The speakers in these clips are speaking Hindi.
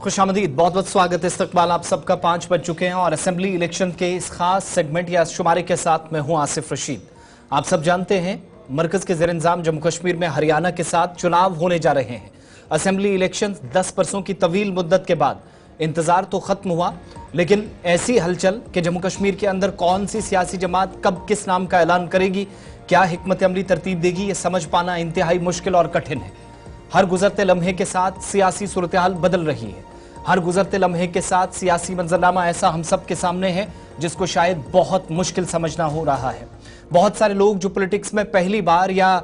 खुशामदीद, बहुत बहुत स्वागत है। इस्तकबाल आप सबका 5 बज चुके हैं और असेंबली इलेक्शन के इस खास सेगमेंट या शुमारे के साथ मैं हूं आसिफ रशीद। आप सब जानते हैं मरकज के ज़ेर इंतजाम जम्मू कश्मीर में हरियाणा के साथ चुनाव होने जा रहे हैं। असेंबली इलेक्शन 10 बरसों की तवील मुद्दत के बाद इंतजार तो खत्म हुआ, लेकिन ऐसी हलचल कि जम्मू कश्मीर के अंदर कौन सी सियासी जमात कब किस नाम का ऐलान करेगी, क्या हिकमत अमली तरतीब देगी, ये समझ पाना इंतहाई मुश्किल और कठिन है। हर गुजरते लम्हे के साथ सियासी सूरत हाल बदल रही है। हर गुजरते लम्हे के साथ सियासी मंजरनामा ऐसा हम सब के सामने है जिसको शायद बहुत मुश्किल समझना हो रहा है। बहुत सारे लोग जो पॉलिटिक्स में पहली बार या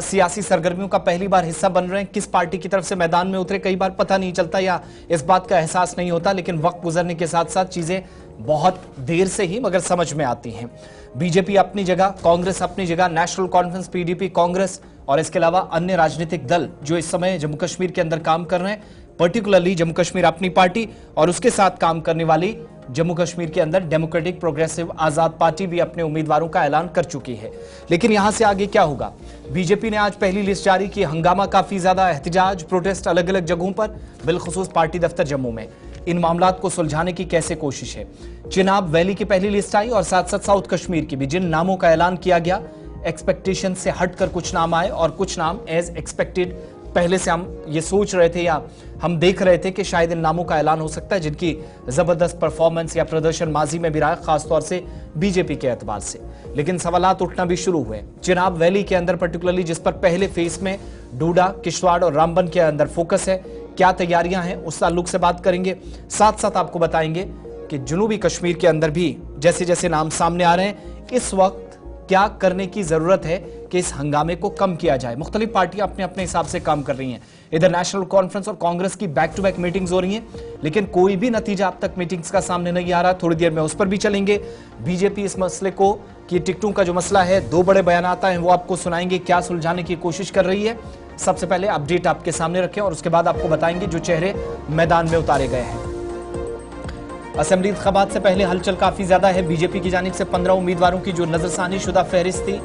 सियासी सरगर्मियों का पहली बार हिस्सा बन रहे हैं, किस पार्टी की तरफ से मैदान में उतरे कई बार पता नहीं चलता या इस बात का एहसास नहीं होता, लेकिन वक्त गुजरने के साथ साथ चीजें बहुत देर से ही मगर समझ में आती हैं। बीजेपी अपनी जगह, कांग्रेस अपनी जगह, नेशनल कॉन्फ्रेंस, पीडीपी, कांग्रेस और इसके अलावा अन्य राजनीतिक दल जो इस समय जम्मू कश्मीर के अंदर काम कर रहे हैं, पर्टिकुलरली जम्मू कश्मीर अपनी पार्टी और उसके साथ काम करने वाली जम्मू कश्मीर के अंदर डेमोक्रेटिक प्रोग्रेसिव आजाद पार्टी भी अपने उम्मीदवारों का ऐलान कर चुकी है। लेकिन यहां से आगे क्या होगा? बीजेपी ने आज पहली लिस्ट जारी की। हंगामा काफी ज्यादा, एहतजाज, प्रोटेस्ट अलग अलग जगहों पर, बिलखुसूस पार्टी दफ्तर जम्मू में। इन मामलात को सुलझाने की कैसे कोशिश है? चिनाब वैली की पहली लिस्ट आई और साथ साथ साउथ कश्मीर की भी, जिन नामों का ऐलान किया गया, एक्सपेक्टेशन से हटकर कुछ नाम आए और कुछ नाम एज एक्सपेक्टेड पहले से हम ये सोच रहे थे या हम देख रहे थे कि शायद इन नामों का ऐलान हो सकता है, जिनकी जबरदस्त परफॉर्मेंस या प्रदर्शन माजी में भी रहा, खासतौर से बीजेपी के एतबार से। लेकिन सवालात उठना भी शुरू हुए। चिनाब वैली के अंदर पर्टिकुलरली, जिस पर पहले फेज में डोडा, किश्तवाड़ और रामबन के अंदर फोकस है, क्या तैयारियां हैं, उस ताल्लुक से बात करेंगे। साथ साथ आपको बताएंगे कि जुनूबी कश्मीर के अंदर भी जैसे जैसे नाम सामने आ रहे हैं, इस वक्त क्या करने की जरूरत है कि इस हंगामे को कम किया जाए। मुख्तलिफ पार्टियां अपने अपने हिसाब से काम कर रही हैं। इधर नेशनल कॉन्फ्रेंस और कांग्रेस की बैक टू बैक मीटिंग्स हो रही हैं, लेकिन कोई भी नतीजा अब तक मीटिंग्स का सामने नहीं आ रहा। थोड़ी देर में उस पर भी चलेंगे। बीजेपी इस मसले को, कि टिकटों का जो मसला है, 2 बड़े बयान हैं, वो आपको सुनाएंगे, क्या सुलझाने की कोशिश कर रही है। सबसे पहले अपडेट आपके सामने रखें और उसके बाद आपको बताएंगे जो चेहरे मैदान में उतारे गए हैं। असेंबली इंतखाबात से पहले हलचल काफी ज्यादा है। बीजेपी की जानिब से 15 उम्मीदवारों की जो नजरसानी शुदा फहरिस्त थी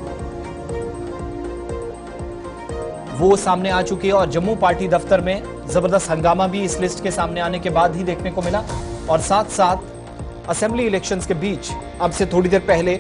वो सामने आ चुकी है और जम्मू पार्टी दफ्तर में जबरदस्त हंगामा भी इस लिस्ट के सामने आने के बाद ही देखने को मिला। और साथ साथ असेंबली इलेक्शंस के बीच अब से थोड़ी देर पहले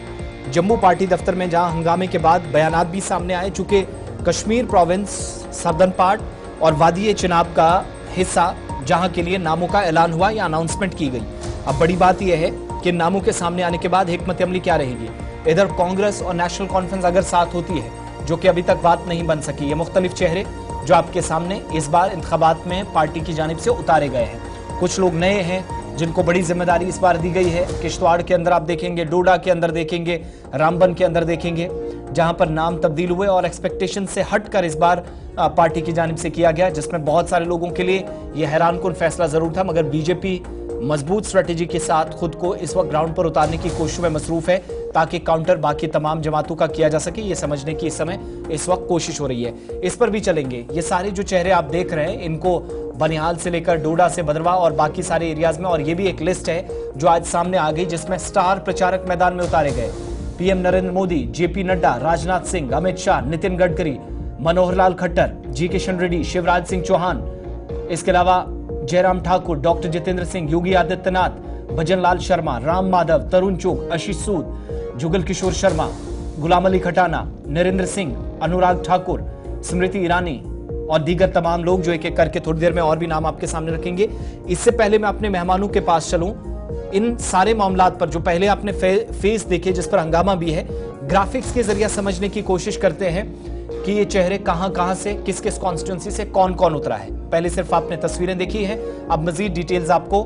जम्मू पार्टी दफ्तर में जहां हंगामे के बाद बयानात भी सामने आए, चूंकि कश्मीर प्रोविंस, सदर्न पार्ट और वादी चिनाब का हिस्सा, जहां के लिए नामों का ऐलान हुआ या अनाउंसमेंट की गई। अब बड़ी बात यह है कि नामों के सामने आने के बाद हिकमत अमली क्या रहेगी। इधर कांग्रेस और नेशनल कॉन्फ्रेंस अगर साथ होती है, जो कि अभी तक बात नहीं बन सकी, ये मुख्तलिफ चेहरे जो आपके सामने इस बार इंतखाबात में पार्टी की जानिब से उतारे गए हैं। कुछ लोग नए हैं जिनको बड़ी जिम्मेदारी इस बार दी गई है। किश्तवाड़ के अंदर आप देखेंगे, डोडा के अंदर देखेंगे, रामबन के अंदर देखेंगे, जहां पर नाम तब्दील हुए और एक्सपेक्टेशन से हटकर इस बार पार्टी की जानिब से किया गया, जिसमें बहुत सारे लोगों के लिए यह हैरानकुन फैसला जरूर था। मगर बीजेपी मजबूत स्ट्रेटेजी के साथ खुद को इस वक्त ग्राउंड पर उतारने की कोशिश में मसरूफ है, ताकि काउंटर बाकी तमाम जमातों का किया जा सके। ये समझने की इस समय इस वक्त कोशिश हो रही है। इस पर भी चलेंगे। ये सारे जो चेहरे आप देख रहे हैं, इनको बनिहाल से लेकर डोडा से भदरवा और बाकी सारे एरियाज में, और ये भी एक लिस्ट है जो आज सामने आ गई, जिसमें स्टार प्रचारक मैदान में उतारे गए। पीएम नरेंद्र मोदी, जेपी नड्डा, राजनाथ सिंह, अमित शाह, नितिन गडकरी, मनोहर लाल खट्टर, जी किशन रेड्डी, शिवराज सिंह चौहान, इसके अलावा जयराम ठाकुर, डॉक्टर जितेंद्र सिंह, योगी आदित्यनाथ, भजन लाल शर्मा, राम माधव, तरुण चुग, आशीष सूद, जुगल किशोर शर्मा, गुलाम अली खटाना, नरेंद्र सिंह, अनुराग ठाकुर, स्मृति ईरानी और दीगर तमाम लोग, जो एक एक करके थोड़ी देर में और भी नाम आपके सामने रखेंगे। इससे पहले मैं अपने मेहमानों के पास चलूं, इन सारे मामलात पर जो पहले आपने फेस देखे, जिस पर हंगामा भी है, ग्राफिक्स के जरिए समझने की कोशिश करते हैं कि ये चेहरे कहां से, किस किस कॉन्स्टिट्यूंसी से कौन कौन उतरा है। पहले सिर्फ आपने तस्वीरें देखी हैं, अब मजीद डिटेल्स आपको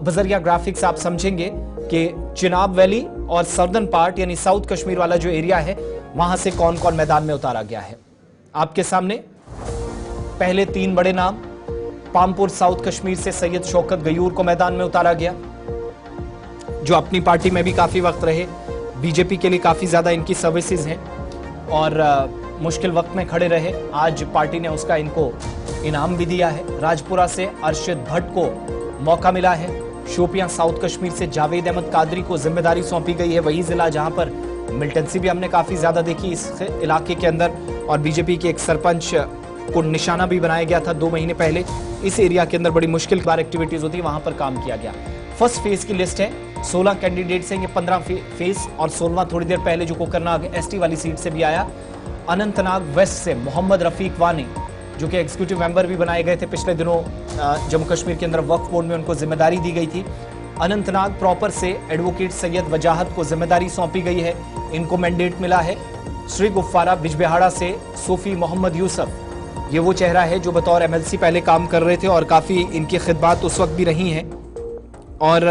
बजरिया ग्राफिक्स आप समझेंगे कि चिनाब वैली और सदर्न पार्ट यानी साउथ कश्मीर वाला जो एरिया है, वहां से कौन कौन मैदान में उतारा गया है। आपके सामने पहले 3 बड़े नाम। पामपुर साउथ कश्मीर से सैयद शौकत गयूर को मैदान में उतारा गया, जो अपनी पार्टी में भी काफी वक्त रहे, बीजेपी के लिए काफी ज्यादा इनकी सर्विसेज हैं और मुश्किल वक्त में खड़े रहे। आज पार्टी ने उसका इनको इनाम भी दिया है। राजपुरा से अरशद भट्ट को मौका मिला है। शोपियां साउथ कश्मीर से जावेद अहमद कादरी को जिम्मेदारी सौंपी गई है, वही जिला जहां पर मिलिटेंसी भी हमने काफी ज्यादा देखी इस इलाके के अंदर। और बीजेपी के एक सरपंच को निशाना भी बनाया गया था 2 महीने पहले। इस एरिया के अंदर बड़ी मुश्किल बार एक्टिविटीज होती है, वहां पर काम किया गया। फर्स्ट फेज की लिस्ट है, 16 कैंडिडेट्स हैं, ये 15 फेज और 16वां थोड़ी देर पहले जो कोकरनाग एसटी वाली सीट से भी आया। अनंतनाग वेस्ट से मोहम्मद रफीक वानी जो कि एग्जीक्यूटिव मेंबर भी बनाए गए थे पिछले दिनों, जम्मू कश्मीर के अंदर वक्फ बोर्ड में उनको जिम्मेदारी दी गई थी। अनंतनाग प्रॉपर से एडवोकेट सैयद वजाहत को जिम्मेदारी सौंपी गई है, इनको मैंडेट मिला है। श्री गुफ्फारा बिजबिहाड़ा से सूफी मोहम्मद यूसुफ, ये वो चेहरा है जो बतौर एमएलसी पहले काम कर रहे थे और काफ़ी इनकी खिदमात उस वक्त भी रही हैं और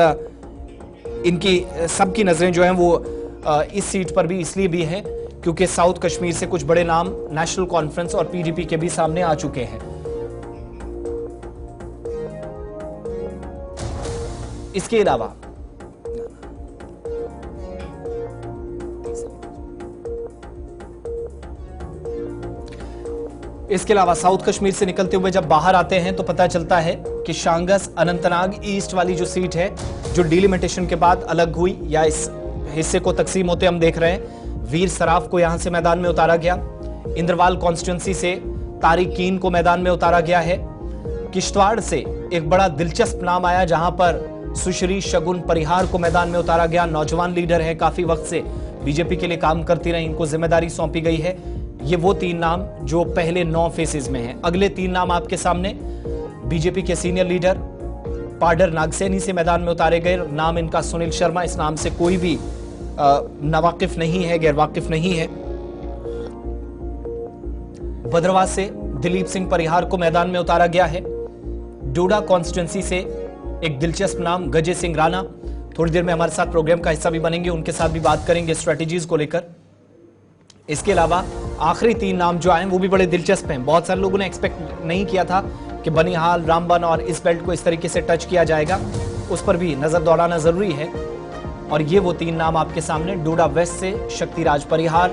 इनकी सबकी नज़रें जो हैं वो इस सीट पर भी इसलिए भी हैं क्योंकि साउथ कश्मीर से कुछ बड़े नाम नेशनल कॉन्फ्रेंस और पीडीपी के भी सामने आ चुके हैं। इसके अलावा साउथ कश्मीर से निकलते हुए जब बाहर आते हैं तो पता चलता है कि शांगस अनंतनाग ईस्ट वाली जो सीट है जो डिलिमिटेशन के बाद अलग हुई या इस हिस्से को तकसीम होते हम देख रहे हैं, वीर सराफ को यहां से मैदान में उतारा गया। इंद्रवाल कॉन्स्टिट्यूंसी से तारिक कीन को मैदान में उतारा गया है। किश्तवाड़ से एक बड़ा दिलचस्प नाम आया जहां पर सुश्री शगुन परिहार को मैदान में उतारा गया। नौजवान लीडर है, काफी वक्त से बीजेपी के लिए काम करती रही, इनको जिम्मेदारी सौंपी गई है। ये वो 3 नाम जो पहले 9 फेसेस में हैं। अगले 3 नाम आपके सामने बीजेपी के सीनियर लीडर पाडर नागसैनी से मैदान में उतारे गए। नाम इनका सुनील शर्मा, इस नाम से कोई भी नावाकिफ नहीं है, गैर वाकिफ नहीं है। भद्रवाह से दिलीप सिंह परिहार को मैदान में उतारा गया है। डोडा कॉन्स्टिट्यूंसी से एक दिलचस्प नाम गजे सिंह राणा, थोड़ी देर में हमारे साथ प्रोग्राम का हिस्सा भी बनेंगे, उनके साथ भी बात करेंगे स्ट्रेटेजीज को लेकर। इसके अलावा आखिरी 3 नाम जो आए वो भी बड़े दिलचस्प हैं। बहुत सारे लोगों ने एक्सपेक्ट नहीं किया था कि बनिहाल, रामबन और इस बेल्ट को इस तरीके से टच किया जाएगा, उस पर भी नजर दौड़ाना जरूरी है। और ये वो 3 नाम आपके सामने, डोडा वेस्ट से शक्तिराज परिहार,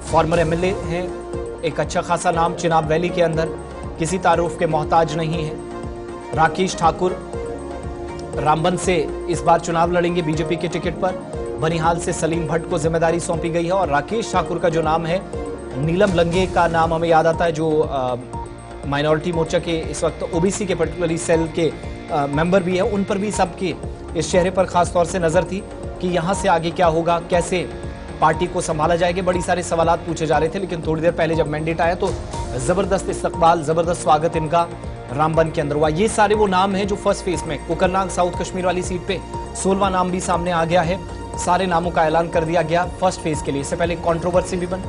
फॉर्मर एमएलए हैं, एक अच्छा खासा नाम चिनाब वैली के अंदर, किसी तारुफ के मोहताज नहीं है। राकेश ठाकुर रामबन से इस बार चुनाव लड़ेंगे बीजेपी के टिकट पर। बनिहाल से सलीम भट्ट को जिम्मेदारी सौंपी गई है और राकेश ठाकुर का जो नाम है, नीलम लंगे का नाम हमें याद आता है जो माइनॉरिटी मोर्चा के इस वक्त ओबीसी के पर्टिकुलरली सेल के मेंबर भी है, उन पर भी सबके इस चेहरे पर खास तौर से नजर थी कि यहां से आगे क्या होगा, कैसे पार्टी को संभाला जाएगा। बड़ी सारे सवाल पूछे जा रहे थे, लेकिन थोड़ी देर पहले जब मैंडेट आया तो जबरदस्त इस्तकबाल, जबरदस्त स्वागत इनका रामबन के अंदर हुआ। ये सारे वो नाम हैं जो फर्स्ट फेज में कोकरनाग साउथ कश्मीर वाली सीट पे 16वां नाम भी सामने आ गया है। सारे नामों का ऐलान कर दिया गया फर्स्ट फेज के लिए। इससे पहले कंट्रोवर्सी भी बन,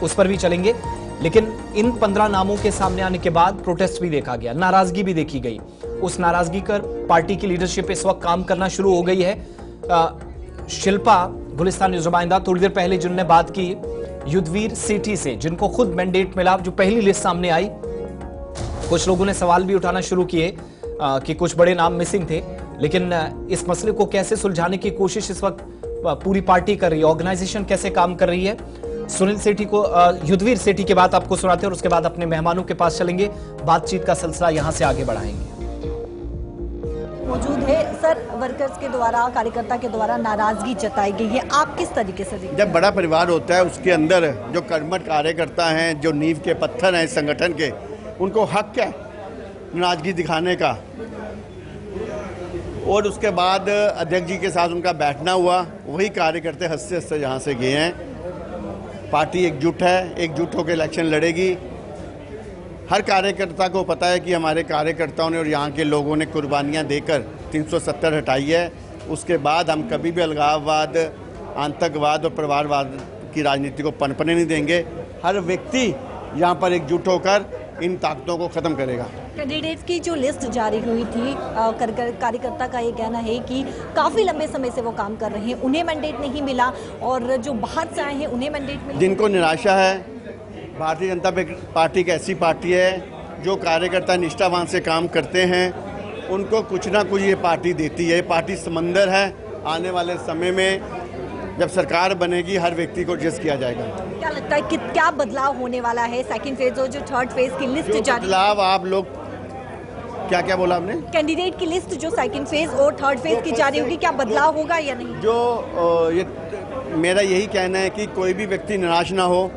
उस पर भी चलेंगे, लेकिन इन 15 नामों के सामने आने के बाद प्रोटेस्ट भी देखा गया, नाराजगी भी देखी गई। उस नाराजगी कर पार्टी की लीडरशिप इस वक्त काम करना शुरू हो गई है। शिल्पा गुलिस्तान न्यूज़ नुमाइंदा थोड़ी देर पहले जिन्होंने बात की युद्धवीर सिटी से, जिनको खुद मैंडेट मिला, जो पहली लिस्ट सामने आई, कुछ लोगों ने सवाल भी उठाना शुरू किए कि कुछ बड़े नाम मिसिंग थे, लेकिन इस मसले को कैसे सुलझाने की कोशिश इस वक्त पूरी पार्टी कर रही है, ऑर्गेनाइजेशन कैसे काम कर रही है। सुनील सेठी को, युद्धवीर सेठी के बाद आपको सुनाते हैं और उसके बाद अपने मेहमानों के पास चलेंगे, बातचीत का सिलसिला यहां से आगे बढ़ाएंगे। मौजूद है सर, वर्कर्स के द्वारा, कार्यकर्ता के द्वारा नाराजगी जताई गई है, आप किस तरीके से देखते हैं? जब बड़ा परिवार होता है उसके अंदर जो कर्मठ कार्यकर्ता हैं, जो नींव के पत्थर हैं इस संगठन के, उनको हक है नाराजगी दिखाने का। और उसके बाद अध्यक्ष जी के साथ उनका बैठना हुआ, वही कार्यकर्ता हंसते हंसते यहाँ से गए हैं। पार्टी एकजुट है, एकजुट होकर इलेक्शन लड़ेगी। हर कार्यकर्ता को पता है कि हमारे कार्यकर्ताओं ने और यहाँ के लोगों ने कुर्बानियाँ देकर 370 हटाई है। उसके बाद हम कभी भी अलगाववाद, आतंकवाद और परिवारवाद की राजनीति को पनपने नहीं देंगे। हर व्यक्ति यहाँ पर एकजुट होकर इन ताकतों को ख़त्म करेगा। कैंडिडेट्स की जो लिस्ट जारी हुई थी, कार्यकर्ता का ये कहना है कि काफ़ी लंबे समय से वो काम कर रहे हैं, उन्हें मैंडेट नहीं मिला, और जो बाहर से आए हैं उन्हें मैंडेट मिला। जिनको निराशा है, भारतीय जनता पार्टी एक ऐसी पार्टी है जो कार्यकर्ता निष्ठावान से काम करते हैं, उनको कुछ ना कुछ ये पार्टी देती है। पार्टी समंदर है, आने वाले समय में जब सरकार बनेगी हर व्यक्ति को एडजस्ट किया जाएगा। क्या लगता है कि क्या बदलाव होने वाला है सेकंड फेज और जो थर्ड फेज की लिस्ट जारी? बदलाव आप लोग क्या क्या बोला आपने? कैंडिडेट की लिस्ट जो सेकंड फेज और थर्ड फेज की जारी होगी, क्या बदलाव होगा या नहीं? जो ये मेरा यही कहना है कि कोई भी व्यक्ति निराश ना हो।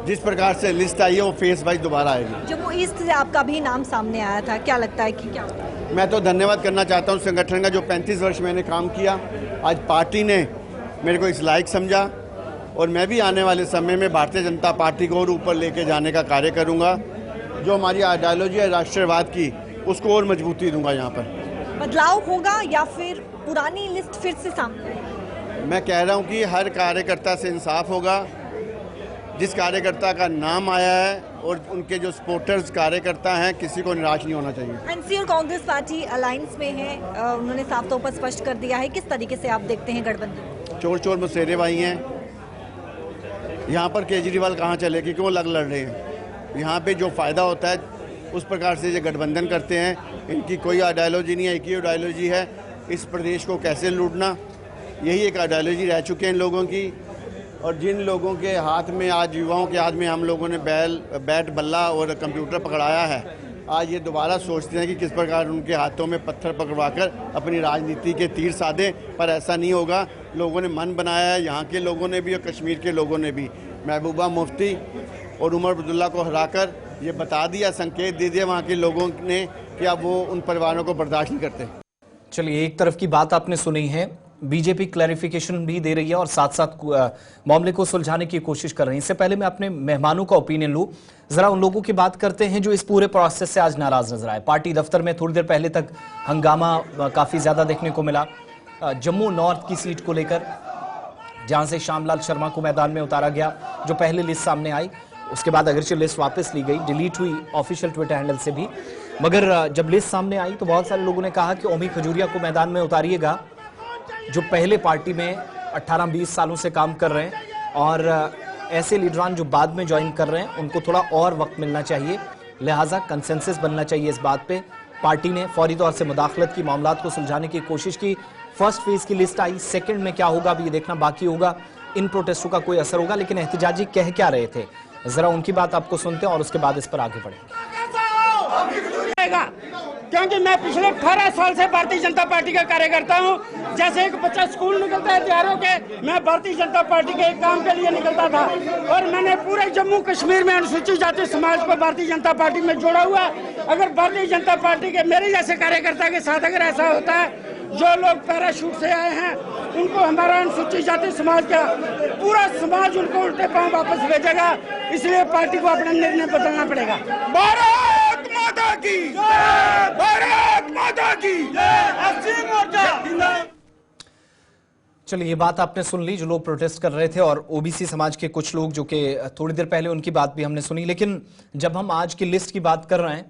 जिस प्रकार से लिस्ट आई है वो फेस वाइज दोबारा आएगी। जम्मू ईस्ट से आपका भी नाम सामने आया था, क्या लगता है कि क्या होगा? मैं तो धन्यवाद करना चाहता हूँ संगठन का, जो 35 वर्ष मैंने काम किया, आज पार्टी ने मेरे को इस लायक समझा और मैं भी आने वाले समय में भारतीय जनता पार्टी को और ऊपर लेके जाने का कार्य करूँगा। जो हमारी आइडियोलॉजी है राष्ट्रवाद की, उसको और मजबूती दूंगा। यहाँ पर बदलाव होगा या फिर पुरानी लिस्ट फिर से सामने आएगी? मैं कह रहा हूँ कि हर कार्यकर्ता से इंसाफ होगा। जिस कार्यकर्ता का नाम आया है और उनके जो सपोर्टर्स कार्यकर्ता हैं, किसी को निराश नहीं होना चाहिए। एनसी और कांग्रेस पार्टी अलायंस में है, उन्होंने साफ तौर पर स्पष्ट कर दिया है। किस तरीके से आप देखते हैं गठबंधन? चोर चोर मुसेरे भाई हैं। यहाँ पर केजरीवाल कहाँ चले कि क्यों लड़ रहे हैं? यहाँ पे जो फ़ायदा होता है उस प्रकार से ये गठबंधन करते हैं। इनकी कोई आइडियोलॉजी नहीं है, एक ही आइडियोलॉजी है, इस प्रदेश को कैसे लूटना, यही एक आइडियोलॉजी रह चुके हैं इन लोगों की। और जिन लोगों के हाथ में, आज युवाओं के हाथ में हम लोगों ने बैट बल्ला और कंप्यूटर पकड़ाया है, आज ये दोबारा सोचते हैं कि किस प्रकार उनके हाथों में पत्थर पकड़वाकर अपनी राजनीति के तीर साधें, पर ऐसा नहीं होगा। लोगों ने मन बनाया है, यहाँ के लोगों ने भी और कश्मीर के लोगों ने भी। महबूबा मुफ्ती और उमर अब्दुल्ला को हराकर ये बता दिया, संकेत दे दिया वहाँ के लोगों ने कि अब वो उन परिवारों को बर्दाश्त नहीं करते। चलिए, एक तरफ की बात आपने सुनी है, बीजेपी क्लैरिफिकेशन भी दे रही है और साथ साथ मामले को सुलझाने की कोशिश कर रही है। इससे पहले मैं अपने मेहमानों का ओपिनियन लूं, जरा उन लोगों की बात करते हैं जो इस पूरे प्रोसेस से आज नाराज नजर आए। पार्टी दफ्तर में थोड़ी देर पहले तक हंगामा काफी ज्यादा देखने को मिला, जम्मू नॉर्थ की सीट को लेकर, जहां से श्यामलाल शर्मा को मैदान में उतारा गया। जो पहले लिस्ट सामने आई, उसके बाद अगरचे लिस्ट वापस ली गई, डिलीट हुई ऑफिशियल ट्विटर हैंडल से भी, मगर जब लिस्ट सामने आई तो बहुत सारे लोगों ने कहा कि ओमी खजूरिया को मैदान में उतारिएगा, जो पहले पार्टी में 18-20 सालों से काम कर रहे हैं, और ऐसे लीडरान जो बाद में ज्वाइन कर रहे हैं उनको थोड़ा और वक्त मिलना चाहिए। लिहाजा कंसेंसस बनना चाहिए इस बात पे। पार्टी ने फौरी तौर से मुदाखलत की, मामलात को सुलझाने की कोशिश की। फर्स्ट फेज की लिस्ट आई, सेकंड में क्या होगा अभी ये देखना बाकी होगा। इन प्रोटेस्टों का कोई असर होगा, लेकिन एहतजाजी कह क्या रहे थे, जरा उनकी बात आपको सुनते हैं और उसके बाद इस पर आगे बढ़ेंगे। क्योंकि मैं पिछले 18 साल से भारतीय जनता पार्टी का कार्यकर्ता हूं। जैसे एक बच्चा स्कूल निकलता है तैयार होके, मैं भारतीय जनता पार्टी के एक काम के लिए निकलता था, और मैंने पूरे जम्मू कश्मीर में अनुसूचित जाति समाज को भारतीय जनता पार्टी में जोड़ा हुआ। अगर भारतीय जनता पार्टी के मेरे जैसे कार्यकर्ता के साथ अगर ऐसा होता है, जो लोग पैराशूट से आए हैं उनको हमारा अनुसूचित जाति समाज का पूरा समाज उनको उल्टे पांव वापस भेजेगा। इसलिए पार्टी को अपना निर्णय बदलना पड़ेगा। भारत माता की जय, भारत माता की जय। चलिए, ये बात आपने सुन ली, जो लोग प्रोटेस्ट कर रहे थे, और ओबीसी समाज के कुछ लोग जो कि थोड़ी देर पहले उनकी बात भी हमने सुनी। लेकिन जब हम आज की लिस्ट की बात कर रहे हैं,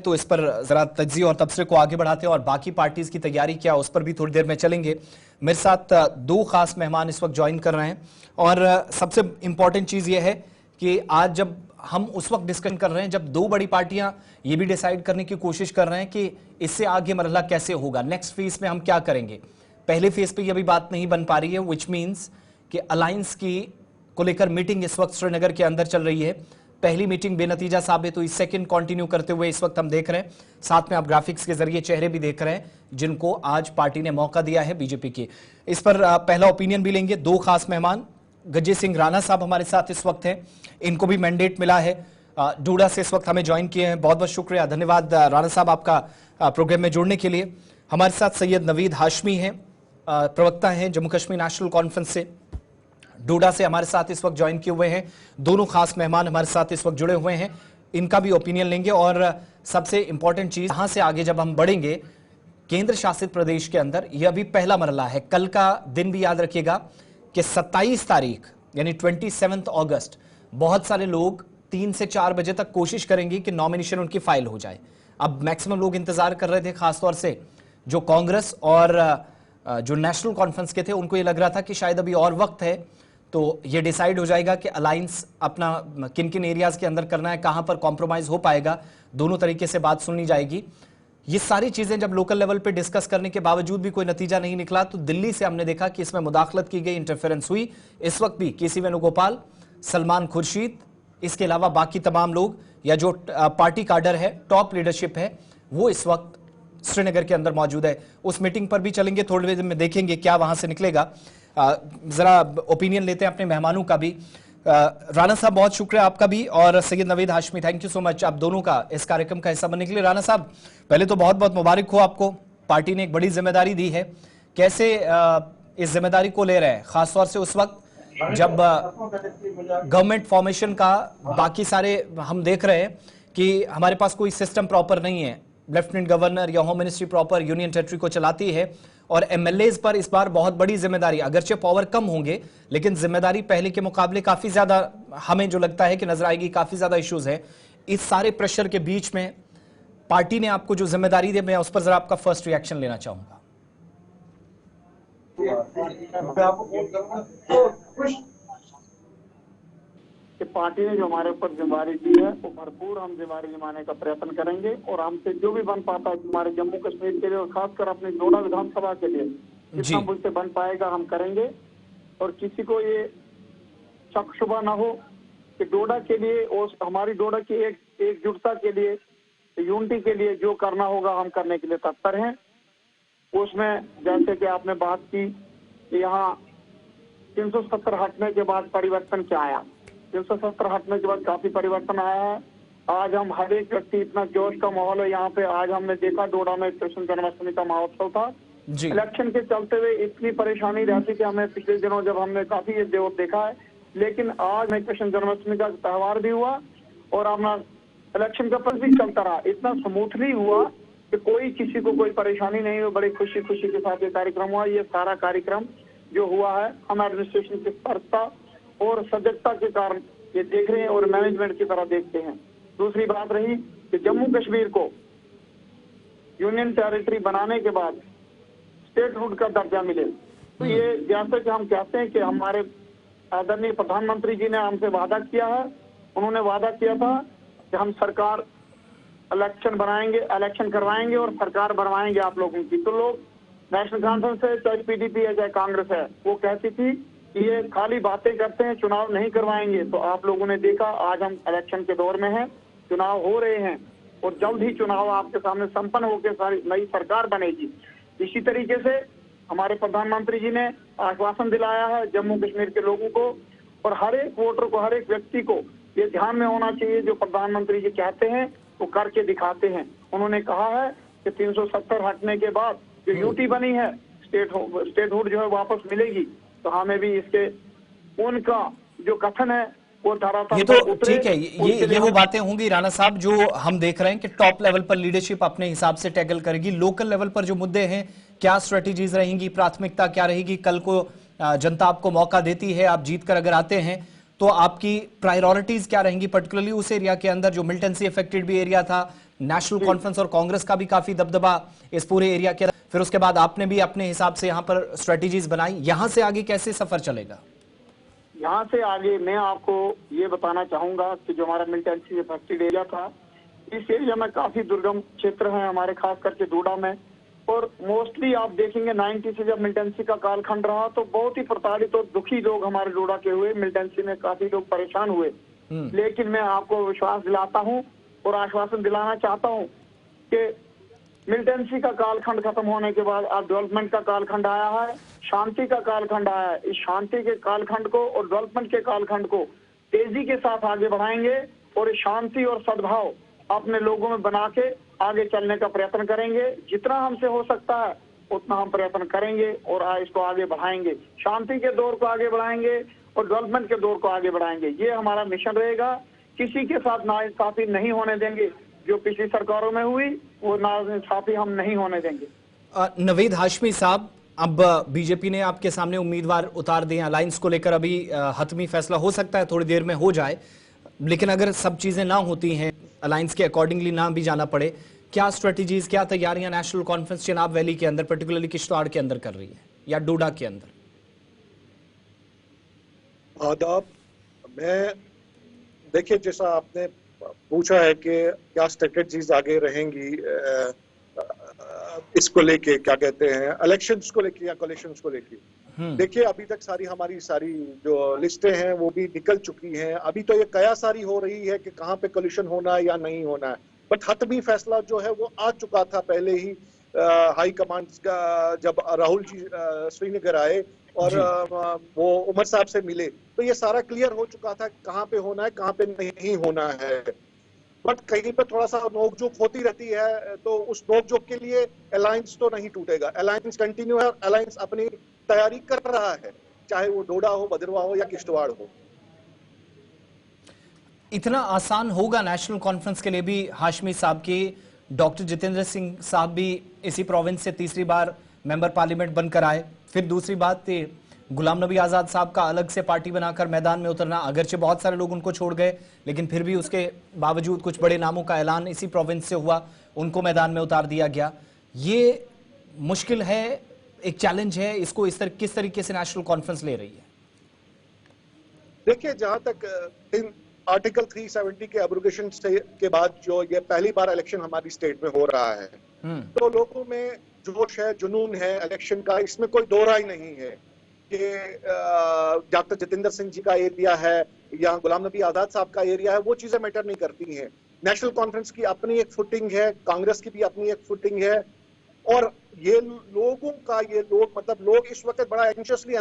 तो इस पर जरा तज्ज़िये और तबसरे को आगे बढ़ाते हैं और बाकी पार्टीज की तैयारी क्या, उस पर भी थोड़ी देर में चलेंगे। मेरे साथ दो खास मेहमान इस वक्त ज्वाइन कर रहे हैं, और सबसे इंपॉर्टेंट चीज यह है कि आज जब हम उस वक्त डिस्कशन कर रहे हैं जब दो बड़ी पार्टियां ये भी डिसाइड करने की कोशिश कर रहे हैं कि इससे आगे मरहला कैसे होगा, नेक्स्ट फेज में हम क्या करेंगे। पहले फेज पे ये भी बात नहीं बन पा रही है, विच मीन्स कि अलायंस की को लेकर मीटिंग इस वक्त श्रीनगर के अंदर चल रही है। पहली मीटिंग बेनतीजा साबित हुई, सेकंड कंटिन्यू करते हुए इस वक्त हम देख रहे हैं, साथ में आप ग्राफिक्स के जरिए चेहरे भी देख रहे हैं जिनको आज पार्टी ने मौका दिया है बीजेपी की। इस पर पहला ओपिनियन भी लेंगे। दो खास मेहमान, गज्जे सिंह राणा साहब हमारे साथ इस वक्त हैं, इनको भी मैंडेट मिला है, डूडा से इस वक्त हमें ज्वाइन किए हैं। बहुत बहुत शुक्रिया, धन्यवाद राणा साहब आपका प्रोग्राम में जुड़ने के लिए। हमारे साथ सैयद नवीद हाशमी हैं, प्रवक्ता हैं जम्मू कश्मीर नेशनल कॉन्फ्रेंस से, डोडा से हमारे साथ इस वक्त ज्वाइन किए हुए हैं। दोनों खास मेहमान हमारे साथ इस वक्त जुड़े हुए हैं, इनका भी ओपिनियन लेंगे। और सबसे इंपॉर्टेंट चीज, यहां से आगे जब हम बढ़ेंगे केंद्र शासित प्रदेश के अंदर, यह अभी पहला मरहला है। कल का दिन भी याद रखिएगा कि 27 तारीख यानी 27 अगस्त, बहुत सारे लोग 3 से 4 बजे तक कोशिश करेंगे कि नॉमिनेशन उनकी फाइल हो जाए। अब मैक्सिमम लोग इंतजार कर रहे थे, खासतौर से जो कांग्रेस और जो नेशनल कॉन्फ्रेंस के थे, उनको ये लग रहा था कि शायद अभी और वक्त है तो ये डिसाइड हो जाएगा कि अलायंस अपना किन किन एरियाज के अंदर करना है, कहां पर कॉम्प्रोमाइज हो पाएगा, दोनों तरीके से बात सुनी जाएगी। ये सारी चीजें जब लोकल लेवल पे डिस्कस करने के बावजूद भी कोई नतीजा नहीं निकला, तो दिल्ली से हमने देखा कि इसमें मुदाखलत की गई, इंटरफेरेंस हुई। इस वक्त भी केसी वेणुगोपाल, सलमान खुर्शीद, इसके अलावा बाकी तमाम लोग या जो पार्टी काडर है, टॉप लीडरशिप है, वो इस वक्त श्रीनगर के अंदर मौजूद है। उस मीटिंग पर भी चलेंगे, थोड़ी देर में देखेंगे क्या वहां से निकलेगा। जरा ओपिनियन लेते हैं अपने मेहमानों का भी। राणा साहब, बहुत शुक्रिया आपका भी, और Syed Naveed Hashmi, thank you so much आप दोनों का इस कार्यक्रम का हिस्सा बनने के लिए। राणा साहब, पहले तो बहुत बहुत मुबारक हो आपको, पार्टी ने एक बड़ी जिम्मेदारी दी है। कैसे इस जिम्मेदारी को ले रहे हैं, खासतौर से उस वक्त जब गवर्नमेंट फॉर्मेशन का बाकी सारे हम देख रहे हैं कि हमारे पास कोई सिस्टम प्रॉपर नहीं है, लेफ्टिनेंट गवर्नर या home ministry proper union territory को चलाती है, और एमएलएज पर इस बार बहुत बड़ी जिम्मेदारी, अगरचे पावर कम होंगे लेकिन जिम्मेदारी पहले के मुकाबले काफी ज्यादा हमें जो लगता है कि नजर आएगी, काफी ज्यादा इश्यूज है। इस सारे प्रेशर के बीच में पार्टी ने आपको जो जिम्मेदारी दी, मैं उस पर जरा आपका फर्स्ट रिएक्शन लेना चाहूंगा। कि पार्टी ने जो हमारे ऊपर जिम्मेदारी दी है वो भरपूर हम जिम्मेदारी निभाने का प्रयत्न करेंगे, और हमसे जो भी बन पाता है हमारे जम्मू कश्मीर के लिए और खासकर अपनी डोडा विधानसभा के लिए जितना मुझसे बन पाएगा हम करेंगे। और किसी को ये शक शुबा ना हो कि डोडा के लिए और हमारी डोडा की एकजुटता के लिए, यूनिटी के लिए जो करना होगा हम करने के लिए तत्पर हैं। उसमें जैसे कि आपने बात की कि यहाँ 370 हटने के बाद परिवर्तन क्या आया, 370 हटने के बाद काफी परिवर्तन आया है। आज हम हर एक व्यक्ति, इतना जोश का माहौल है यहाँ पे। आज हमने देखा डोडा में कृष्ण जन्माष्टमी का महोत्सव था। इलेक्शन के चलते हुए इतनी परेशानी रहती कि हमें पिछले दिनों जब हमने काफी ये देव देखा है, लेकिन आज में कृष्ण जन्माष्टमी का त्योहार भी हुआ और अपना इलेक्शन का पल भी चलता रहा। इतना स्मूथली हुआ कि कोई किसी को कोई परेशानी नहीं हुई, बड़ी खुशी खुशी के साथ ये कार्यक्रम हुआ। ये सारा कार्यक्रम जो हुआ है हम एडमिनिस्ट्रेशन की सतर्कता और सजगता के कारण ये देख रहे हैं और मैनेजमेंट की तरह देखते हैं। दूसरी बात रही कि जम्मू कश्मीर को यूनियन टेरिटरी बनाने के बाद स्टेटहुड का दर्जा मिले, तो ये जैसे कि हम कहते हैं कि हमारे आदरणीय प्रधानमंत्री जी ने हमसे वादा किया है, उन्होंने वादा किया था कि हम सरकार इलेक्शन बनाएंगे, इलेक्शन करवाएंगे और सरकार बनवाएंगे आप लोगों की। तो लोग नेशनल कॉन्फ्रेंस है, चाहे पीडीपी है, चाहे कांग्रेस है, वो कहती थी कि ये खाली बातें करते हैं, चुनाव नहीं करवाएंगे। तो आप लोगों ने देखा आज हम इलेक्शन के दौर में हैं, चुनाव हो रहे हैं और जल्द ही चुनाव आपके सामने संपन्न होकर सारी नई सरकार बनेगी। इसी तरीके से हमारे प्रधानमंत्री जी ने आश्वासन दिलाया है जम्मू कश्मीर के लोगों को, और हर एक वोटर को, हर एक व्यक्ति को ये ध्यान में होना चाहिए जो प्रधानमंत्री जी कहते हैं वो करके दिखाते हैं। उन्होंने कहा है कि 370 हटने के बाद जो यूटी बनी है, स्टेटहुड जो है वापस मिलेगी, तो हमें भी इसके उनका जो कथन है वो धरातल ये तो ठीक है, ये वो बातें होंगी राणा साहब जो हम देख रहे हैं कि टॉप लेवल पर लीडरशिप अपने हिसाब से टैकल करेगी। लोकल लेवल पर जो मुद्दे हैं, क्या स्ट्रेटेजीज रहेंगी, प्राथमिकता क्या रहेगी, कल को जनता आपको मौका देती है, आप जीत कर अगर आते हैं तो आपकी प्रायोरिटीज क्या रहेंगी, पर्टिकुलरली उस एरिया के अंदर जो मिलिटेंसी अफेक्टेड भी एरिया था, नेशनल कॉन्फ्रेंस और कांग्रेस का भी काफी दबदबा इस पूरे एरिया के अंदर, फिर उसके बाद आपने भी अपने हिसाब से यहाँ पर स्ट्रेटेजीज बनाई, यहां से आगे कैसे सफर चलेगा? यहाँ से आगे मैं आपको ये बताना चाहूंगा कि जो हमारा मिलिटेंसी अफेक्टेड एरिया था, इस एरिया में काफी दुर्गम क्षेत्र हैं हमारे, खास करके डोडा में, और मोस्टली आप देखेंगे 90 से जब मिलिटेंसी का कालखंड रहा तो बहुत ही प्रताड़ित और दुखी लोग हमारे डोडा के हुए, मिलिटेंसी में काफी लोग परेशान हुए। लेकिन मैं आपको विश्वास दिलाता हूं और आश्वासन दिलाना चाहता हूं कि मिलिटेंसी का कालखंड खत्म होने के बाद अब डेवलपमेंट का कालखंड आया है, शांति का कालखंड आया है। इस शांति के कालखंड को और डेवलपमेंट के कालखंड को तेजी के साथ आगे बढ़ाएंगे और इस शांति और सद्भाव अपने लोगों में बना के आगे चलने का प्रयत्न करेंगे। जितना हमसे हो सकता है उतना हम प्रयत्न करेंगे और इसको आगे बढ़ाएंगे, शांति के दौर को आगे बढ़ाएंगे और डेवलपमेंट के दौर को आगे बढ़ाएंगे। ये हमारा मिशन रहेगा। किसी के साथ नाइंसाफी नहीं होने देंगे, जो पिछली सरकारों में हुई वो नाइंसाफी हम नहीं होने देंगे। नवीद हाशमी साहब, अब बीजेपी ने आपके सामने उम्मीदवार उतार दिए, अलायंस को लेकर अभी हतमी फैसला हो सकता है थोड़ी देर में हो जाए, लेकिन अगर सब चीजें ना होती हैं, अलायंस के अकॉर्डिंगली ना भी जाना पड़े, क्या स्ट्रेटेजीज, क्या तैयारियां नेशनल कॉन्फ्रेंस चिनाब वैली के अंदर, पर्टिकुलरली किश्तवाड़ के अंदर कर रही है या डोडा के अंदर? आदाब। मैं देखिए, जैसा आपने पूछा है कि क्या स्ट्रेटेजीज आगे रहेंगी इसको लेके, क्या कहते हैं, इलेक्शंस को लेके या कोलिशंस को लेके। देखिए, अभी तक हमारी सारी जो लिस्टें हैं वो भी निकल चुकी हैं। अभी तो ये कयासारी हो रही है कि कहाँ पे कोलिशन होना है या नहीं होना है, बट हतमी फैसला जो है वो आ चुका था पहले ही हाई कमांड का। जब राहुल जी श्रीनगर आए और वो उमर साहब से मिले, तो ये सारा क्लियर हो चुका था कहाँ पे होना है, कहाँ पे नहीं होना है। बट कहीं पे थोड़ा सा नोकझोंक होती रहती है, तो उस नोकझोंक के लिए अलायंस तो नहीं टूटेगा, अलायंस कंटिन्यू है, अलायंस अपनी तैयारी कर रहा है, चाहे वो डोडा हो, भद्रवाह हो या किश्तवाड़ हो। इतना आसान होगा नेशनल कॉन्फ्रेंस के लिए भी हाशमी साहब की? डॉक्टर जितेंद्र सिंह साहब भी इसी प्रोविंस से तीसरी बार मेंबर पार्लियामेंट बनकर आए। फिर दूसरी बात थी गुलाम नबी आजाद साहब का अलग से पार्टी बनाकर मैदान में उतरना, अगरचे बहुत सारे लोग उनको छोड़ गए लेकिन फिर भी उसके बावजूद कुछ बड़े नामों का ऐलान इसी प्रोविंस से हुआ, उनको मैदान में उतार दिया गया। ये मुश्किल है, एक चैलेंज है, इसको किस तरीके से नेशनल कॉन्फ्रेंस ले रही है? देखिए, जहां तक आर्टिकल 370 के एब्रोगेशन के बाद जो ये पहली बार इलेक्शन हमारी स्टेट में हो रहा है, तो लोगों में जोश है, जुनून है इलेक्शन का, इसमें कोई दो राय नहीं है कि डॉक्टर जितेंद्र सिंह जी का एरिया है या गुलाम नबी आजाद साहब का एरिया है, वो चीजें मैटर नहीं करती हैं। नेशनल कॉन्फ्रेंस की अपनी एक फुटिंग है, कांग्रेस की भी अपनी एक फुटिंग है, और ये लोग इस वक्त बड़ा एंशियसली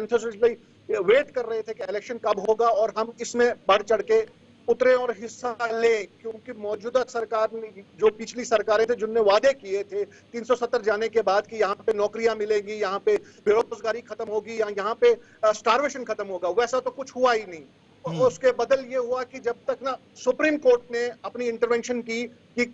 वेट कर रहे थे कि इलेक्शन कब होगा और हम इसमें बढ़ चढ़ के उतरे और हिस्सा ले, क्योंकि मौजूदा सरकार ने, जो पिछली सरकारें थे जिनने वादे किए थे 370 जाने के बाद कि यहाँ पे नौकरियां मिलेगी, यहाँ पे बेरोजगारी खत्म होगी या यहाँ पे स्टारवेशन खत्म होगा, वैसा तो कुछ हुआ ही नहीं। उसके बदल ये हुआ कि जब तक ना सुप्रीम कोर्ट ने अपनी इंटरवेंशन की कि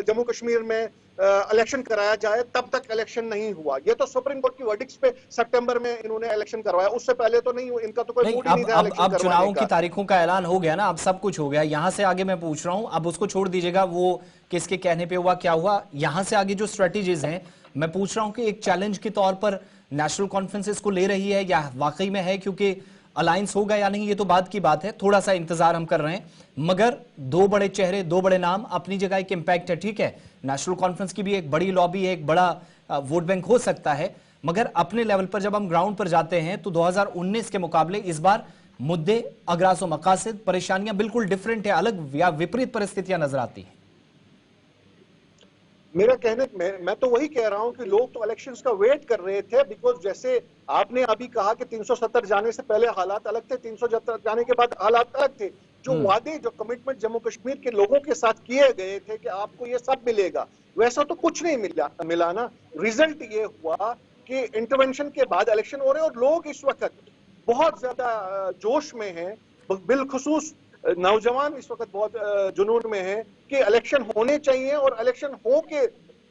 जम्मू कश्मीर में इलेक्शन कराया जाए, तब तक इलेक्शन नहीं हुआ। ये तो सुप्रीम कोर्ट की वर्डिक्स पे सितंबर में इन्होंने इलेक्शन करवाया, उससे पहले तो नहीं, इनका तो कोई मूड ही नहीं था इलेक्शन करवाने का। अब चुनावों की तारीखों का ऐलान हो गया ना, अब सब कुछ हो गया। यहां से आगे मैं पूछ रहा हूं, अब उसको छोड़ दीजिएगा वो किसके कहने पे हुआ क्या हुआ, यहां से आगे जो स्ट्रेटेजीज हैं, मैं पूछ रहा हूं कि एक चैलेंज के तौर पर नेशनल कॉन्फ्रेंस इसको ले रही है या वाकई में है? क्योंकि अलायंस होगा या नहीं ये तो बाद की बात है, थोड़ा सा इंतजार हम कर रहे हैं, मगर दो बड़े चेहरे, दो बड़े नाम, अपनी जगह एक इंपैक्ट है। ठीक है, नेशनल कॉन्फ्रेंस की भी एक बड़ी लॉबी है, एक बड़ा वोट बैंक हो सकता है, मगर अपने लेवल पर जब हम ग्राउंड पर जाते हैं तो 2019 के मुकाबले इस बार मुद्दे, अगरासो मकासद, परेशानियां बिल्कुल डिफरेंट है, अलग या विपरीत परिस्थितियां नजर आती हैं। मेरा कहने, मैं तो वही कह रहा हूं कि लोग तो इलेक्शंस का वेट कर रहे थे, बिकॉज जैसे आपने अभी कहा कि 370 जाने से पहले हालात अलग थे, 370 जाने के बाद हालात अलग थे। जो वादे, जो कमिटमेंट जम्मू कश्मीर के लोगों के साथ किए गए थे कि आपको ये सब मिलेगा, वैसा तो कुछ नहीं मिला ना। रिजल्ट ये हुआ कि इंटरवेंशन के बाद इलेक्शन हो रहे हैं और लोग इस वक्त बहुत ज्यादा जोश में हैं, बिलखुसूस नौजवान इस वक्त बहुत जुनून में है कि इलेक्शन होने चाहिए, और इलेक्शन हो के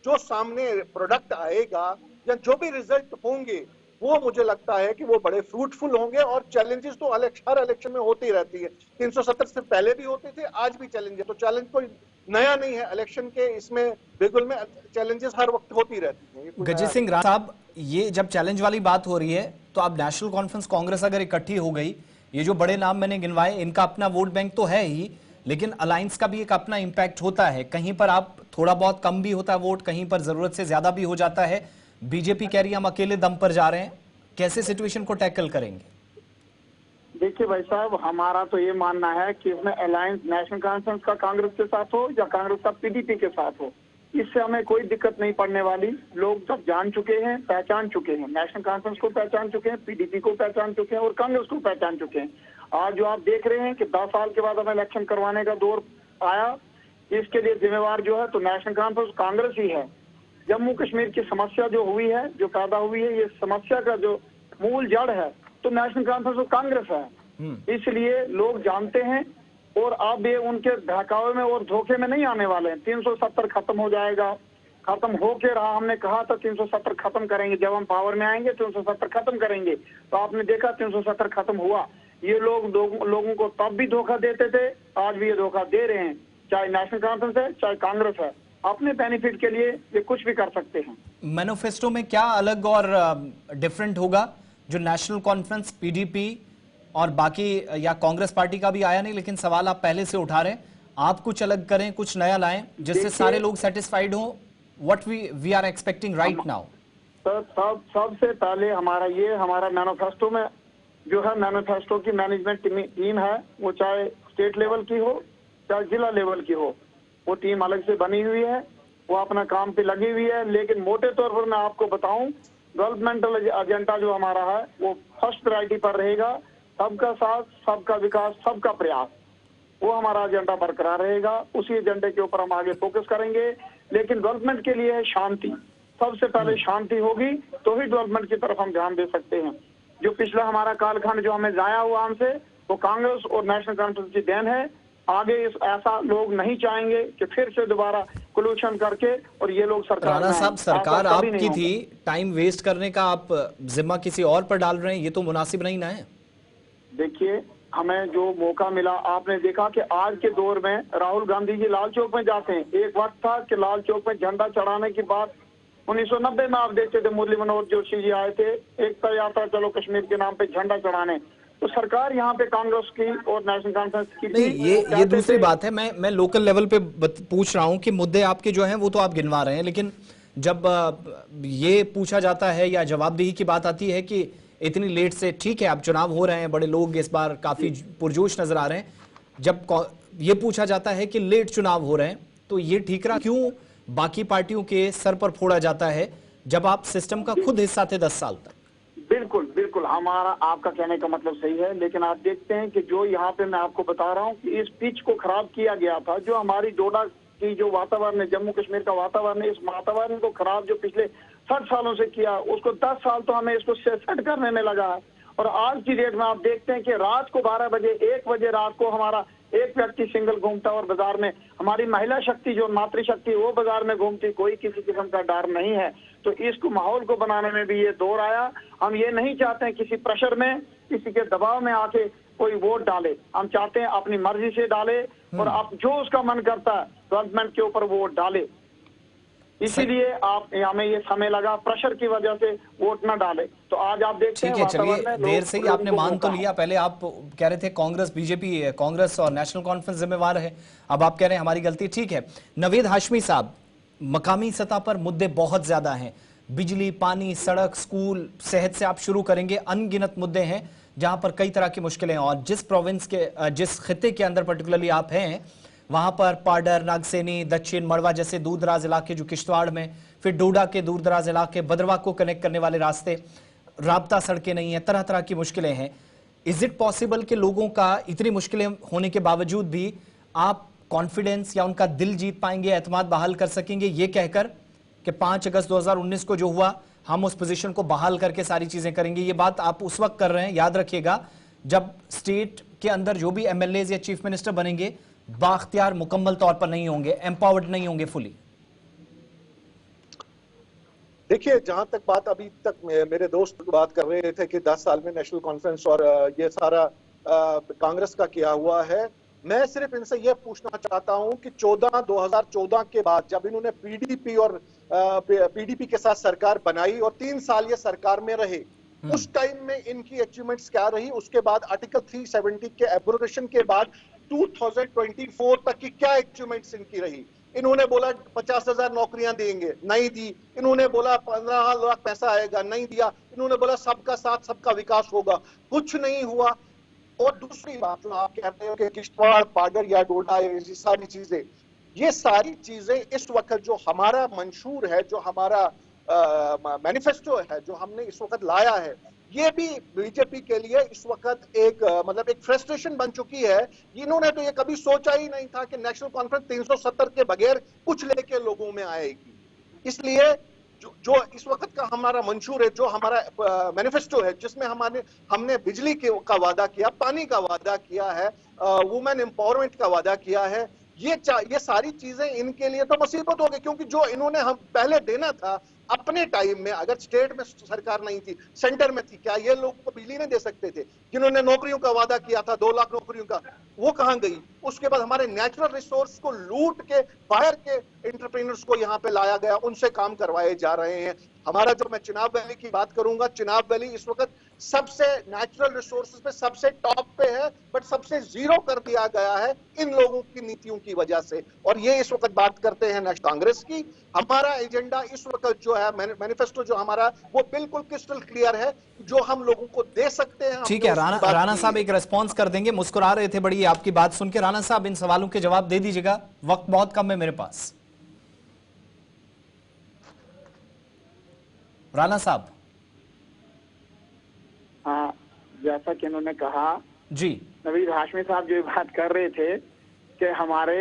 जो सामने प्रोडक्ट आएगा या जो भी रिजल्ट होंगे वो मुझे लगता है कि वो बड़े फ्रूटफुल होंगे। और चैलेंजेस तो हर इलेक्शन में होती रहती है, 370 से पहले भी होते थे, आज भी चैलेंज है, तो चैलेंज कोई नया नहीं है इलेक्शन के, इसमें बिल्कुल में चैलेंजेस हर वक्त होती रहती है। गजेंद्र सिंह राणा साहब, ये जब चैलेंज वाली बात हो रही है तो अब नेशनल कॉन्फ्रेंस कांग्रेस अगर इकट्ठी हो गई, ये जो बड़े नाम मैंने गिनवाए, इनका अपना वोट बैंक तो है ही, लेकिन अलायंस का भी एक अपना इंपैक्ट होता है। कहीं पर आप थोड़ा बहुत कम भी होता है वोट, कहीं पर जरूरत से ज्यादा भी हो जाता है। बीजेपी कह रही है हम अकेले दम पर जा रहे हैं, कैसे सिचुएशन को टैकल करेंगे? देखिए भाई साहब, हमारा तो ये मानना है कि इसमें अलायंस नेशनल कॉन्फ्रेंस का कांग्रेस के साथ हो या कांग्रेस का पीडीपी के साथ हो, इससे हमें कोई दिक्कत नहीं पड़ने वाली। लोग सब जान चुके हैं, पहचान चुके हैं, नेशनल कॉन्फ्रेंस को पहचान चुके हैं, पीडीपी को पहचान चुके हैं और कांग्रेस को पहचान चुके हैं। आज जो आप देख रहे हैं कि 10 साल के बाद हमें इलेक्शन करवाने का दौर आया, इसके लिए जिम्मेवार जो है तो नेशनल कॉन्फ्रेंस कांग्रेस ही है। जम्मू कश्मीर की समस्या जो हुई है, जो पैदा हुई है, ये समस्या का जो मूल जड़ है तो नेशनल कॉन्फ्रेंस और कांग्रेस है। इसलिए लोग जानते हैं और अब ये उनके बहकावे में और धोखे में नहीं आने वाले हैं। 370 खत्म हो जाएगा, खत्म होके रहा, हमने कहा था 370 खत्म करेंगे, जब हम पावर में आएंगे 370 खत्म करेंगे, तो आपने देखा 370 खत्म हुआ। ये लोगों को तब भी धोखा देते थे, आज भी ये धोखा दे रहे हैं, चाहे नेशनल कॉन्फ्रेंस है चाहे कांग्रेस है। अपने बेनिफिट के लिए ये कुछ भी कर सकते हैं। मैनिफेस्टो में क्या अलग और डिफरेंट होगा जो नेशनल कॉन्फ्रेंस, पीडीपी और बाकी, या कांग्रेस पार्टी का भी आया नहीं, लेकिन सवाल आप पहले से उठा रहे हैं, आप कुछ अलग करें, कुछ नया लाएं जिससे सारे लोग सेटिस्फाइड हों? What we are expecting right now? सबसे पहले हमारा मैनिफेस्टो में जो है, मैनिफेस्टो की मैनेजमेंट टीम है, वो चाहे स्टेट लेवल की हो चाहे जिला लेवल की हो, वो टीम अलग से बनी हुई है, वो अपना काम पे लगी हुई है। लेकिन मोटे तौर पर मैं आपको बताऊं डेवलपमेंटल एजेंडा जो हमारा है वो फर्स्ट प्रायोरिटी पर रहेगा। सबका साथ, सबका विकास, सबका प्रयास, वो हमारा एजेंडा बरकरार रहेगा। उसी एजेंडे के ऊपर हम आगे फोकस करेंगे। लेकिन डेवलपमेंट के लिए है शांति, सबसे पहले शांति होगी तो ही डेवलपमेंट की तरफ हम ध्यान दे सकते हैं। जो पिछला हमारा कालखंड जो हमें जाया हुआ हमसे, वो कांग्रेस और नेशनल कॉन्फ्रेंस की देन है। आगे ऐसा लोग नहीं चाहेंगे कि फिर से दोबारा कोल्यूशन करके और ये लोग सरकार राणा में साहब, आएं। सरकार ऐसा कभी आपकी नहीं होगा। थी, टाइम वेस्ट करने का आप जिम्मा किसी और पर डाल रहे हैं, ये तो मुनासिब नहीं ना है। देखिए, हमें जो मौका मिला, आपने देखा कि आज के दौर में राहुल गांधी जी लाल चौक में जाते हैं। एक वक्त था कि लाल चौक में झंडा चढ़ाने की बात 1990 में आप देखते थे, मुरली मनोहर जोशी जी आए थे, एकता यात्रा चलो कश्मीर के नाम पे झंडा चढ़ाने। तो सरकार यहाँ पे कांग्रेस की और नेशनल कॉन्फ्रेंस की नहीं, थी। ये चाहते दूसरी थे- बात है। मैं लोकल लेवल पे पूछ रहा हूं कि मुद्दे आपके जो हैं वो तो आप गिनवा रहे हैं, लेकिन जब ये पूछा जाता है या जवाबदेही की बात आती है कि इतनी लेट से, ठीक है अब चुनाव हो रहे हैं, बड़े लोग इस बार काफी पुरजोश नजर आ रहे हैं, जब ये पूछा जाता है कि लेट चुनाव हो रहे हैं तो ये ठीकरा क्यों बाकी पार्टियों के सर पर फोड़ा जाता है जब आप सिस्टम का खुद हिस्सा थे 10 साल तक? बिल्कुल बिल्कुल, हमारा आपका कहने का मतलब सही है। लेकिन आप देखते हैं कि जो यहाँ पे मैं आपको बता रहा हूँ कि इस पिच को खराब किया गया था, जो हमारी डोडा की जो वातावरण है, जम्मू कश्मीर का वातावरण है, इस वातावरण को खराब जो पिछले 60 सालों से किया, उसको 10 साल तो हमें इसको सेट करने में लगा है। और आज की डेट में आप देखते हैं कि रात को 12 बजे 1 बजे रात को हमारा एक व्यक्ति सिंगल घूमता है और बाजार में हमारी महिला शक्ति जो मातृशक्ति वो बाजार में घूमती, कोई किसी किस्म का डर नहीं है। तो इसको माहौल को बनाने में भी ये दौर आया। हम ये नहीं चाहते हैं किसी प्रेशर में, किसी के दबाव में आके कोई वोट डाले। हम चाहते हैं अपनी मर्जी से डाले और आप जो उसका मन करता है डेवलपमेंट के ऊपर वोट डाले। इसीलिए आप हमें ये समय लगा, प्रेशर की वजह से वोट न डाले। तो आज आप देखते हैं ठीक है, चलिए, वातावरण में देर से ही लोगों आपने को मान तो मौका है। लिया। पहले आप कह रहे थे कांग्रेस बीजेपी, कांग्रेस और नेशनल कॉन्फ्रेंस जिम्मेवार है, अब आप कह रहे हैं हमारी गलती। ठीक है, नवेद हाशमी साहब, मकामी सतह पर मुद्दे बहुत ज्यादा हैं, बिजली, पानी, सड़क, स्कूल, सेहत से आप शुरू करेंगे, अनगिनत मुद्दे हैं जहां पर कई तरह की मुश्किलें हैं। और जिस प्रोविंस के, जिस खिते के अंदर पर्टिकुलरली आप हैं, वहां पर पाडर, नागसेनी, दक्षिण मड़वा जैसे दूर दराज इलाके जो किश्तवाड़ में, फिर डोडा के दूर दराज इलाके, भद्रवाह को कनेक्ट करने वाले रास्ते, राब्ता सड़कें नहीं है, तरह तरह की मुश्किलें हैं। इज इट पॉसिबल कि लोगों का इतनी मुश्किलें होने के बावजूद भी आप कॉन्फिडेंस या उनका दिल जीत पाएंगे, एतमाद बहाल कर सकेंगे, ये कहकर कि 5 अगस्त 2019 को जो हुआ हम उस पोजीशन को बहाल करके सारी चीजें करेंगे? ये बात आप उस वक्त कर रहे हैं, याद रखिएगा, जब स्टेट के अंदर जो भी एमएलए या चीफ मिनिस्टर बनेंगे बाख्तियार मुकम्मल तौर पर नहीं होंगे, एम्पावर्ड नहीं होंगे फुली। देखिए, जहां तक बात अभी तक मेरे दोस्त बात कर रहे थे कि 10 साल में नेशनल कॉन्फ्रेंस और ये सारा कांग्रेस का किया हुआ है, मैं सिर्फ इनसे यह पूछना चाहता हूं कि 2014 के बाद जब इन्होंने पीडीपी के साथ सरकार बनाई और 3 साल ये सरकार में रहे, उस टाइम में इनकी अचीवमेंट्स क्या रही, उसके बाद आर्टिकल 370 के एब्रोगेशन के बाद 2024 तक की क्या अचीवमेंट्स इनकी रही। इन्होंने बोला 50,000 नौकरियां देंगे, नहीं दी। इन्होंने बोला 15 लाख पैसा आएगा, नहीं दिया। इन्होंने बोला सबका साथ सबका विकास होगा, कुछ नहीं हुआ। और दूसरी बात जो आप कहते हो कि किश्तवाड़, पाडर या डोडा, ये सारी चीजें, ये सारी चीजें इस वक्त जो हमारा मंशूर है, जो हमारा मैनिफेस्टो है, जो हमने इस वक्त लाया है, ये भी बीजेपी के लिए इस वक्त एक मतलब एक फ्रस्ट्रेशन बन चुकी है। इन्होंने तो ये कभी सोचा ही नहीं था कि नेशनल कॉन्फ्रेंस 370 के बगैर कुछ लेके लोगों में आएगी। इसलिए जो इस वक्त का हमारा मंशूर है, जो हमारा मैनिफेस्टो है, जिसमें हमने बिजली का वादा किया, पानी का वादा किया है, वुमेन एम्पावरमेंट का वादा किया है, ये सारी चीजें इनके लिए तो मुसीबत हो गई, क्योंकि जो इन्होंने हम पहले देना था अपने टाइम में, अगर स्टेट में सरकार नहीं थी, सेंटर में थी, क्या ये लोग को बिजली नहीं दे सकते थे? जिन्होंने नौकरियों का वादा किया था 2 लाख नौकरियों का, वो कहां गई? उसके बाद हमारे नेचुरल रिसोर्स को लूट के बाहर के एंटरप्रेन्योर्स को यहाँ पे लाया गया, उनसे काम करवाए जा रहे हैं। हमारा जो, मैं चिनाब वैली की बात करूंगा, चिनाब वैली इस वक्त सबसे नेचुरल रिसोर्सेज पे सबसे टॉप पे है, बट सबसे जीरो कर दिया गया है इन लोगों की नीतियों की वजह से। और ये इस वक्त बात करते हैं नेशनल कांग्रेस की। हमारा एजेंडा इस वक्त जो है, मैनिफेस्टो जो हमारा, वो बिल्कुल क्रिस्टल क्लियर है, जो हम लोगों को दे सकते हैं। ठीक है, राणा साहब एक रिस्पॉन्स कर देंगे, मुस्कुरा रहे थे बड़ी आपकी बात सुन के। राणा साहब इन सवालों के जवाब दे दीजिएगा, वक्त बहुत कम है मेरे पास। राणा साहब, हाँ, जैसा कि इन्होंने कहा जी, नवीद हाशमी साहब जो बात कर रहे थे कि हमारे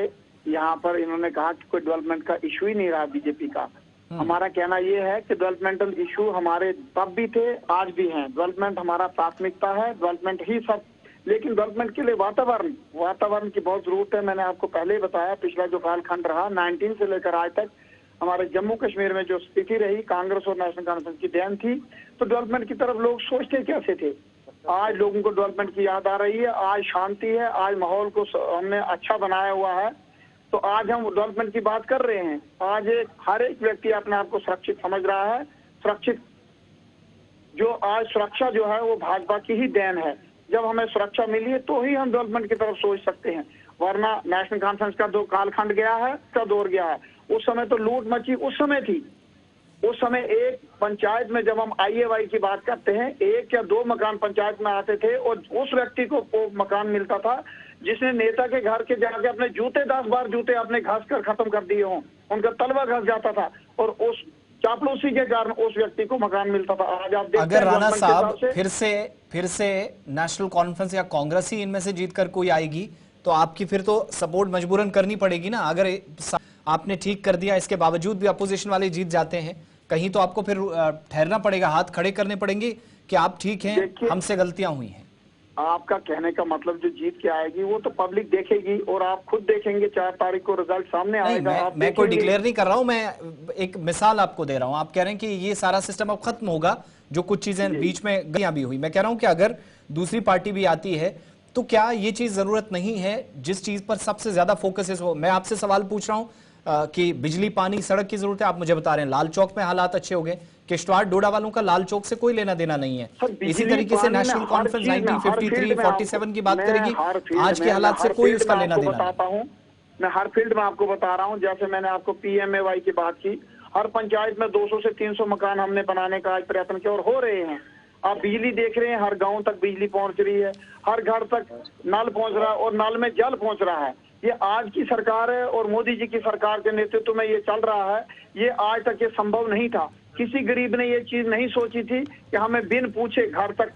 यहाँ पर इन्होंने कहा कि कोई डेवलपमेंट का इशू ही नहीं रहा बीजेपी का। हमारा कहना ये है कि डेवलपमेंटल इशू हमारे तब भी थे, आज भी हैं। डेवलपमेंट हमारा प्राथमिकता है, डेवलपमेंट ही सब, लेकिन डेवलपमेंट के लिए वातावरण की बहुत जरूरत है। मैंने आपको पहले ही बताया, पिछला जो कालखंड रहा 19 से लेकर आज तक हमारे जम्मू कश्मीर में जो स्थिति रही, कांग्रेस और नेशनल कॉन्फ्रेंस की देन थी। तो डेवलपमेंट की तरफ लोग सोचते कैसे थे? आज लोगों को डेवलपमेंट की याद आ रही है, आज शांति है, आज माहौल को हमने अच्छा बनाया हुआ है। तो आज हम डेवलपमेंट की बात कर रहे हैं। आज हर एक व्यक्ति अपने आप को सुरक्षित समझ रहा है। सुरक्षित जो आज सुरक्षा जो है वो भाजपा की ही देन है। जब हमें सुरक्षा मिली है तो ही हम डेवलपमेंट की तरफ सोच सकते हैं, वरना नेशनल कॉन्फ्रेंस का जो कालखंड गया है, का दौर गया है, उस समय तो लूट मची उस समय थी। उस समय एक पंचायत में जब हम IAY की बात करते हैं, 1 या 2 मकान पंचायत में आते थे और उस व्यक्ति को वो मकान मिलता था जिसने नेता के घर के जाके अपने जूते 10 बार जूते अपने घस कर खत्म कर दिए हों, उनका तलवा घस जाता था और उस चापलूसी के कारण उस व्यक्ति को मकान मिलता था। आज आप देखते हैं अगर राणा साहब फिर से नेशनल कॉन्फ्रेंस या कांग्रेस ही इनमें से जीत कर कोई आएगी तो आपकी फिर तो सपोर्ट मजबूरन करनी पड़ेगी ना। अगर आपने ठीक कर दिया, इसके बावजूद भी अपोजिशन वाले जीत जाते हैं, कहीं तो आपको फिर ठहरना पड़ेगा, हाथ खड़े करने पड़ेंगे कि आप ठीक हैं, हमसे गलतियां हुई हैं। आपका कहने का मतलब जो जीत के आएगी वो तो पब्लिक देखेगी और आप खुद देखेंगे 4 तारीख को रिजल्ट सामने आएगा। मैं कोई डिक्लेयर नहीं कर रहा हूं, मैं एक मिसाल आपको दे रहा हूं। आप कह रहे हैं कि ये सारा सिस्टम अब खत्म होगा, जो कुछ चीजें बीच में गलतियां भी हुई। मैं कह रहा हूं कि अगर दूसरी पार्टी भी आती है तो क्या ये चीज जरूरत नहीं है जिस चीज पर सबसे ज्यादा फोकस है? मैं आपसे सवाल पूछ रहा हूं कि बिजली, पानी, सड़क की जरूरत है, आप मुझे बता रहे हैं लाल चौक में हालात अच्छे हो गए। किश्तवाड़ डोडा वालों का लाल चौक से कोई लेना देना नहीं है। इसी तरीके से नेशनल कॉन्फ्रेंस 1953, 47 की बात करेगी, आज के हालात से कोई उसका लेना देना नहीं। मैं हर फील्ड में आपको बता रहा हूँ। जैसे मैंने आपको PMAY की बात की, हर पंचायत में 200 से 300 मकान हमने बनाने का आज प्रयत्न किया और हो रहे हैं। आप बिजली देख रहे हैं, हर गांव तक बिजली पहुंच रही है, हर घर तक नल पहुंच रहा है और नल में जल पहुंच रहा है। ये आज की सरकार है और मोदी जी की सरकार के नेतृत्व में ये चल रहा है। ये आज तक ये संभव नहीं था। किसी गरीब ने ये चीज नहीं सोची थी कि हमें बिन पूछे घर तक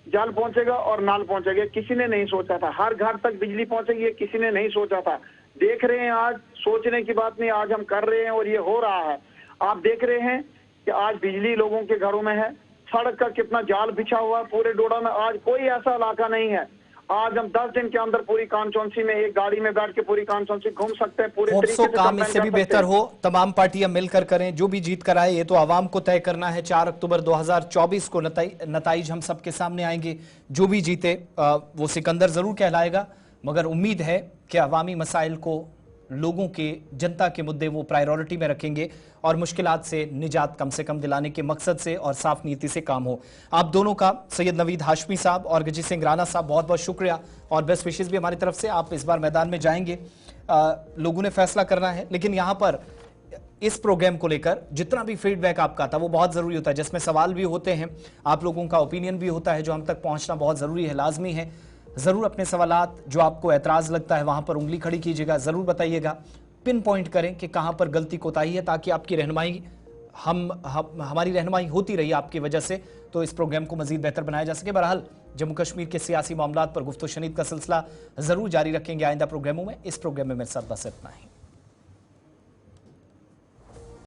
जल पहुंचेगा और नल पहुंचेगा, किसी ने नहीं सोचा था। हर घर तक बिजली पहुंचेगी, ये किसी ने नहीं सोचा था। देख रहे हैं, आज सोचने की बात नहीं, आज हम कर रहे हैं और ये हो रहा है। आप देख रहे हैं कि आज बिजली लोगों के घरों में है, सड़क का कितना जाल बिछा हुआ है पूरे डोडा में। आज कोई ऐसा इलाका नहीं है, आज हम 10 दिन के अंदर पूरी कांचौंसी में एक गाड़ी में बैठ के पूरी कांचौंसी घूम सकते हैं। पूरे तरीके से काम इससे भी बेहतर हो, तमाम पार्टियां मिलकर करें, जो भी जीत कर आए। ये तो आवाम को तय करना है। 4 अक्टूबर 2024 को नताइज हम सबके सामने आएंगे। जो भी जीते वो सिकंदर जरूर कहलाएगा, मगर उम्मीद है कि अवामी मसाइल को, लोगों के, जनता के मुद्दे वो प्रायोरिटी में रखेंगे और मुश्किलात से निजात कम से कम दिलाने के मकसद से और साफ नीति से काम हो। आप दोनों का, सैयद नवीद हाशमी साहब और गजीत सिंह राणा साहब, बहुत बहुत शुक्रिया और बेस्ट विशेष भी हमारी तरफ से। आप इस बार मैदान में जाएंगे, लोगों ने फैसला करना है, लेकिन यहाँ पर इस प्रोग्राम को लेकर जितना भी फीडबैक आपका था वो बहुत जरूरी होता है, जिसमें सवाल भी होते हैं, आप लोगों का ओपिनियन भी होता है, जो हम तक पहुंचना बहुत जरूरी है, लाजमी है। जरूर अपने सवालात, जो आपको ऐतराज लगता है वहां पर उंगली खड़ी कीजिएगा, जरूर बताइएगा, पिन पॉइंट करें कि कहां पर गलती कोताही है, ताकि आपकी रहनुमाई हमारी रहनुमाई होती रही आपकी वजह से, तो इस प्रोग्राम को मजीद बेहतर बनाया जा सके। बहरहाल जम्मू कश्मीर के सियासी मामलात पर गुफ्तगू शनीद का सिलसिला जरूर जारी रखेंगे आइंदा प्रोग्रामों में। इस प्रोग्राम में मेरे साथ बस इतना ही।